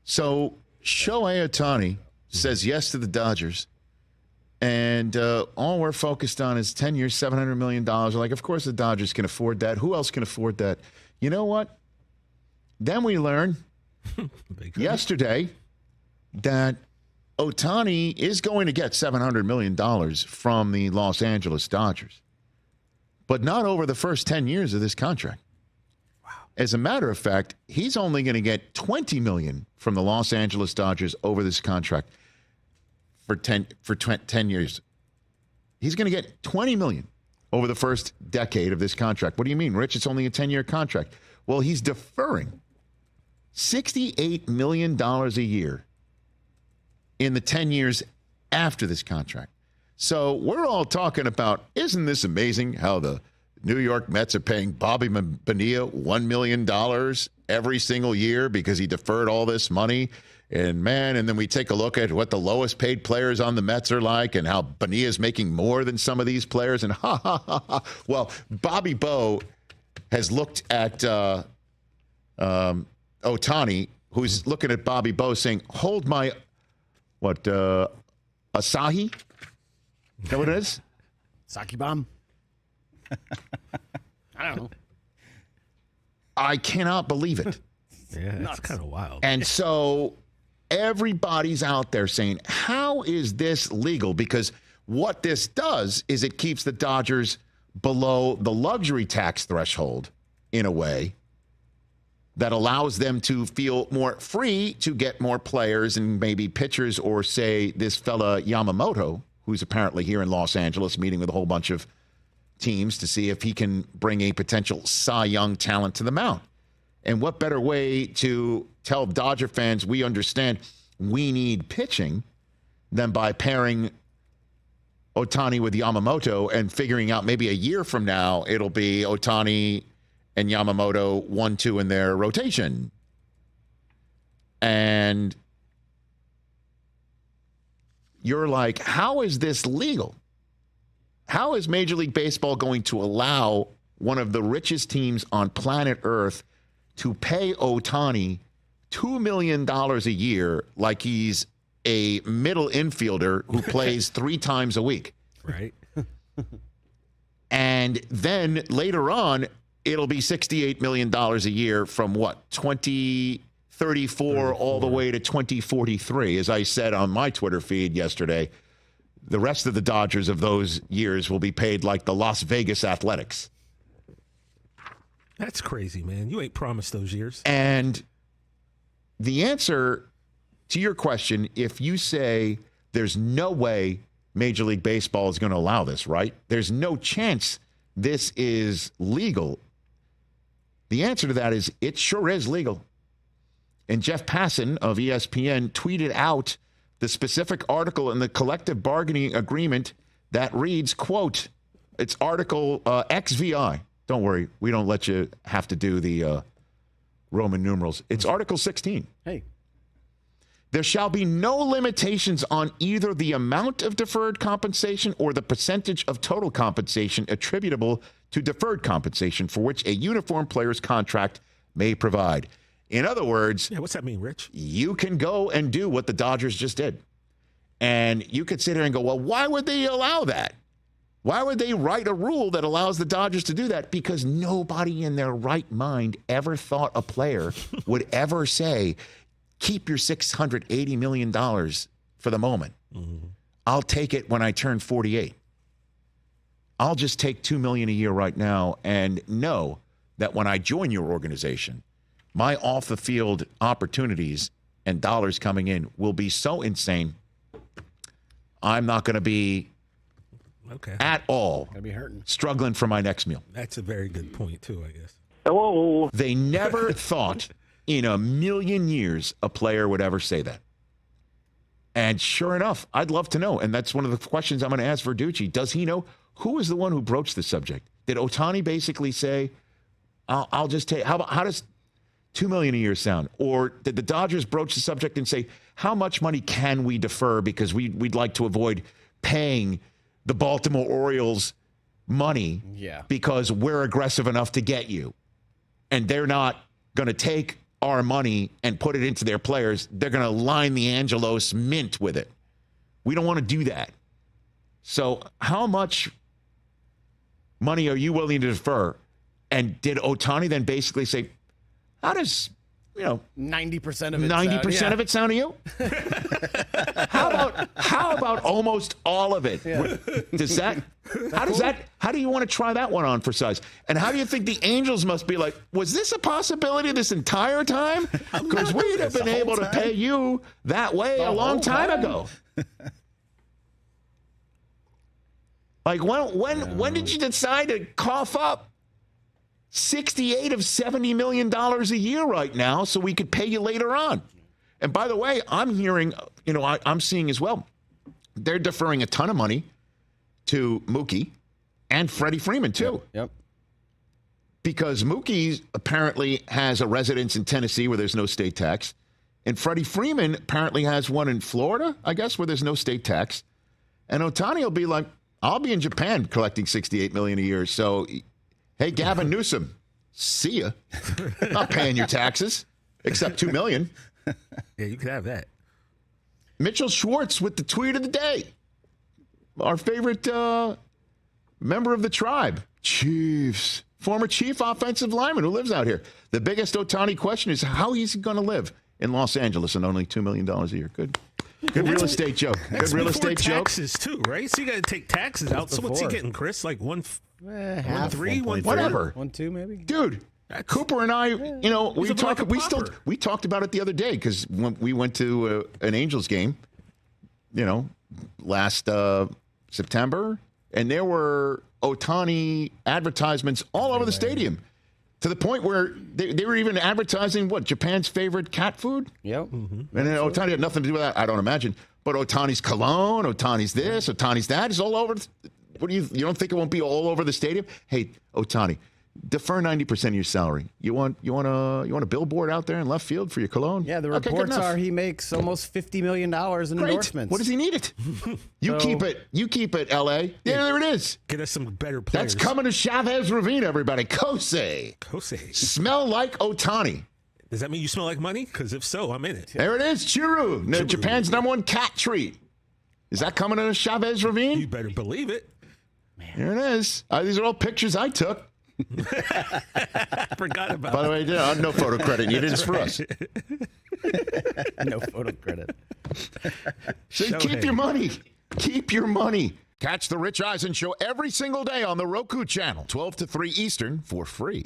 So Shohei Ohtani says yes to the Dodgers. And all we're focused on is 10 years, $700 million. We're like, of course the Dodgers can afford that. Who else can afford that? You know what? Then we learn yesterday that Ohtani is going to get $700 million from the Los Angeles Dodgers, but not over the first 10 years of this contract. Wow. As a matter of fact, he's only going to get $20 million from the Los Angeles Dodgers over this contract for 10 years. He's going to get $20 million over the first decade of this contract. What do you mean, Rich? It's only a 10-year contract. Well, he's deferring $68 million a year in the 10 years after this contract. So we're all talking about, isn't this amazing how the New York Mets are paying Bobby Bonilla $1 million every single year because he deferred all this money? And then we take a look at what the lowest paid players on the Mets are like and how Bonilla's making more than some of these players. And Well, Bobby Bo has looked at Ohtani, who's looking at Bobby Bo saying, hold my, Asahi? Is that what it is? Sake bomb? I don't know. I cannot believe it. Yeah, that's kind of wild. And so everybody's out there saying, how is this legal? Because what this does is it keeps the Dodgers below the luxury tax threshold in a way that allows them to feel more free to get more players and maybe pitchers, or say this fella Yamamoto, who's apparently here in Los Angeles meeting with a whole bunch of teams to see if he can bring a potential Cy Young talent to the mound. And what better way to tell Dodger fans we understand we need pitching than by pairing Ohtani with Yamamoto and figuring out maybe a year from now it'll be Ohtani and Yamamoto 1-2 in their rotation. And you're like, how is this legal? How is Major League Baseball going to allow one of the richest teams on planet Earth to pay Ohtani $2 million a year like he's a middle infielder who plays 3 times a week? Right. And then later on, it'll be $68 million a year from 2034 all the way to 2043. As I said on my Twitter feed yesterday, the rest of the Dodgers of those years will be paid like the Las Vegas Athletics. That's crazy, man. You ain't promised those years. And the answer to your question, if you say there's no way Major League Baseball is going to allow this, right? There's no chance this is legal. The answer to that is it sure is legal. And Jeff Passan of ESPN tweeted out the specific article in the collective bargaining agreement that reads, quote, it's Article XVI. Don't worry, we don't let you have to do the Roman numerals. It's Article 16. Hey. There shall be no limitations on either the amount of deferred compensation or the percentage of total compensation attributable to deferred compensation for which a uniform player's contract may provide. In other words, yeah, what's that mean, Rich? You can go and do what the Dodgers just did. And you could sit here and go, well, why would they allow that? Why would they write a rule that allows the Dodgers to do that? Because nobody in their right mind ever thought a player would ever say, keep your $680 million for the moment. Mm-hmm. I'll take it when I turn 48. I'll just take $2 million a year right now and know that when I join your organization, my off-the-field opportunities and dollars coming in will be so insane, I'm not going to be at all struggling for my next meal. That's a very good point, too, I guess. Hello. They never thought in a million years a player would ever say that. And sure enough, I'd love to know. And that's one of the questions I'm going to ask Verducci. Does he know? Who is the one who broached the subject? Did Ohtani basically say, I'll just take, how does $2 million a year sound? Or did the Dodgers broach the subject and say, how much money can we defer because we'd like to avoid paying the Baltimore Orioles money because we're aggressive enough to get you. And they're not going to take our money and put it into their players, they're going to line the Angelos mint with it. We don't want to do that. So how much money are you willing to defer? And did Ohtani then basically say, how does, 90% of it 90% of it sound to you? How about almost all of it? Yeah. How do you want to try that one on for size? And how do you think the Angels must be like, was this a possibility this entire time? Because we'd have been able to pay you that way a long time ago. Like when did you decide to cough up $68 of $70 million a year right now so we could pay you later on? And by the way, I'm hearing, I'm seeing as well, they're deferring a ton of money to Mookie and Freddie Freeman too. Yep. Because Mookie apparently has a residence in Tennessee where there's no state tax. And Freddie Freeman apparently has one in Florida, I guess, where there's no state tax. And Ohtani will be like, I'll be in Japan collecting $68 million a year. So, hey, Gavin Newsom, see ya. Not paying your taxes, except $2 million. Yeah, you could have that. Mitchell Schwartz with the tweet of the day. Our favorite member of the tribe, Chiefs. Former chief offensive lineman who lives out here. The biggest Ohtani question is how he's going to live in Los Angeles and only $2 million a year. Good real estate joke. Good real estate joke. Taxes too, right? So you got to take taxes out. So what's he getting, Chris? Like half, 1.3, 1.4? Whatever. 1.2 maybe. Dude, Cooper and I, we talked about it the other day because when we went to an Angels game, last September, and there were Ohtani advertisements all over the stadium to the point where they were even advertising Japan's favorite cat food. Yep. Mm-hmm. And then Ohtani had nothing to do with that, I don't imagine. But Ohtani's cologne, Ohtani's this, Ohtani's that is all over. What do you don't think it won't be all over the stadium? Hey, Ohtani, defer 90% of your salary. You want a billboard out there in left field for your cologne? Yeah, the reports are he makes almost $50 million in endorsements. What does he need it? You keep it, LA. Yeah, there it is. Get us some better players. That's coming to Chavez Ravine, everybody. Kosei. Smell like Ohtani. Does that mean you smell like money? Because if so, I'm in it. There it is, Chiru. Japan's #1 cat treat. Is that coming to Chavez Ravine? You better believe it. Man. There it is. These are all pictures I took. I forgot about it. By the way, no photo credit needed. It's for us. No photo credit. So keep your money. Keep your money. Catch the Rich Eisen Show every single day on the Roku channel, 12 to 3 Eastern, for free.